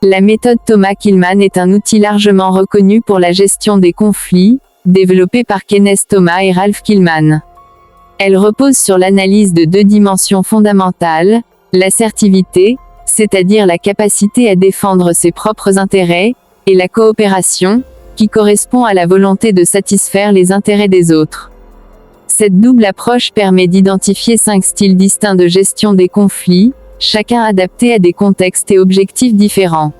La méthode Thomas Kilmann est un outil largement reconnu pour la gestion des conflits, développée par Kenneth Thomas et Ralph Kilmann. Elle repose sur l'analyse de deux dimensions fondamentales, l'assertivité, c'est-à-dire la capacité à défendre ses propres intérêts, et la coopération, qui correspond à la volonté de satisfaire les intérêts des autres. Cette double approche permet d'identifier 5 styles distincts de gestion des conflits, chacun adapté à des contextes et objectifs différents.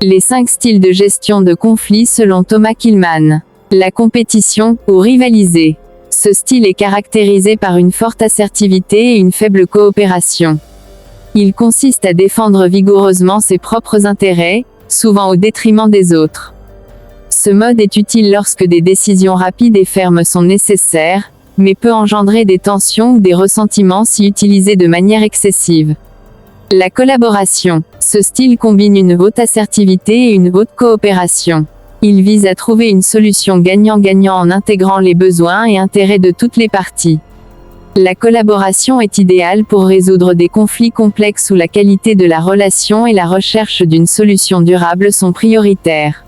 Les 5 styles de gestion de conflits selon Thomas Kilmann. La compétition, ou rivaliser. Ce style est caractérisé par une forte assertivité et une faible coopération. Il consiste à défendre vigoureusement ses propres intérêts, souvent au détriment des autres. Ce mode est utile lorsque des décisions rapides et fermes sont nécessaires, mais peut engendrer des tensions ou des ressentiments si utilisé de manière excessive. La collaboration. Ce style combine une haute assertivité et une haute coopération. Il vise à trouver une solution gagnant-gagnant en intégrant les besoins et intérêts de toutes les parties. La collaboration est idéale pour résoudre des conflits complexes où la qualité de la relation et la recherche d'une solution durable sont prioritaires.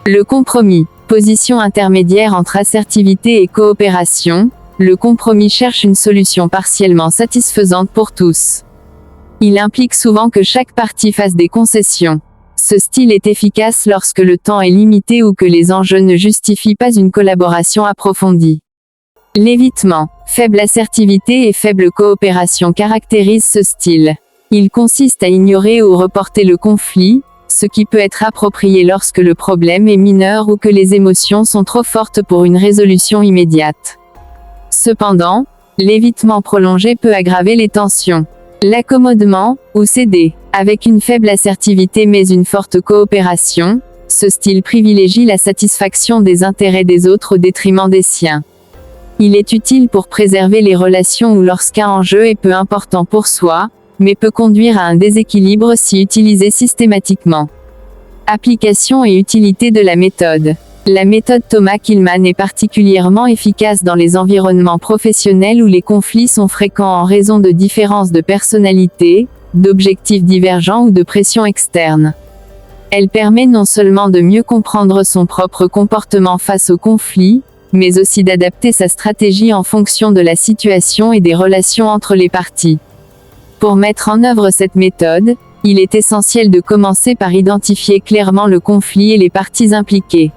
Le compromis. Position intermédiaire entre assertivité et coopération, le compromis cherche une solution partiellement satisfaisante pour tous. Il implique souvent que chaque partie fasse des concessions. Ce style est efficace lorsque le temps est limité ou que les enjeux ne justifient pas une collaboration approfondie. L'évitement. Faible assertivité et faible coopération caractérisent ce style. Il consiste à ignorer ou reporter le conflit, ce qui peut être approprié lorsque le problème est mineur ou que les émotions sont trop fortes pour une résolution immédiate. Cependant, l'évitement prolongé peut aggraver les tensions. L'accommodement, ou céder. Avec une faible assertivité mais une forte coopération, ce style privilégie la satisfaction des intérêts des autres au détriment des siens. Il est utile pour préserver les relations ou lorsqu'un enjeu est peu important pour soi, mais peut conduire à un déséquilibre si utilisé systématiquement. Application et utilité de la méthode. La méthode Thomas Kilmann est particulièrement efficace dans les environnements professionnels où les conflits sont fréquents en raison de différences de personnalité, d'objectifs divergents ou de pression externe. Elle permet non seulement de mieux comprendre son propre comportement face aux conflits, mais aussi d'adapter sa stratégie en fonction de la situation et des relations entre les parties. Pour mettre en œuvre cette méthode, il est essentiel de commencer par identifier clairement le conflit et les parties impliquées.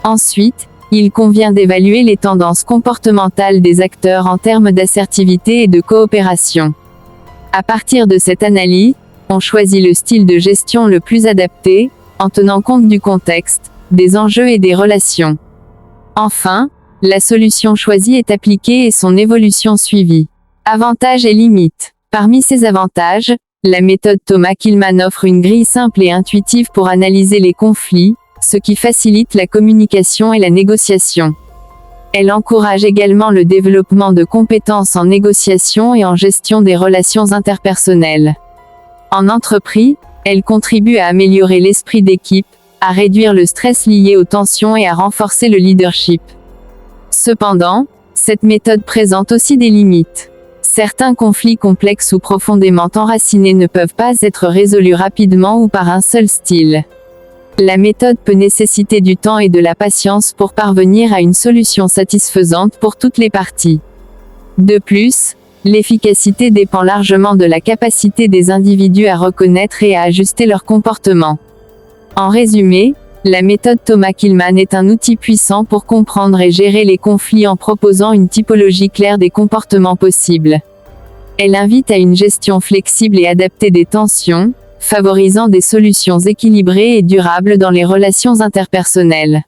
Ensuite, il convient d'évaluer les tendances comportementales des acteurs en termes d'assertivité et de coopération. À partir de cette analyse, on choisit le style de gestion le plus adapté, en tenant compte du contexte, des enjeux et des relations. Enfin, la solution choisie est appliquée et son évolution suivie. Avantages et limites. Parmi ces avantages, la méthode Thomas Kilmann offre une grille simple et intuitive pour analyser les conflits, ce qui facilite la communication et la négociation. Elle encourage également le développement de compétences en négociation et en gestion des relations interpersonnelles. En entreprise, elle contribue à améliorer l'esprit d'équipe, à réduire le stress lié aux tensions et à renforcer le leadership. Cependant, cette méthode présente aussi des limites. Certains conflits complexes ou profondément enracinés ne peuvent pas être résolus rapidement ou par un seul style. La méthode peut nécessiter du temps et de la patience pour parvenir à une solution satisfaisante pour toutes les parties. De plus, l'efficacité dépend largement de la capacité des individus à reconnaître et à ajuster leur comportement. En résumé, la méthode Thomas Kilmann est un outil puissant pour comprendre et gérer les conflits en proposant une typologie claire des comportements possibles. Elle invite à une gestion flexible et adaptée des tensions, favorisant des solutions équilibrées et durables dans les relations interpersonnelles.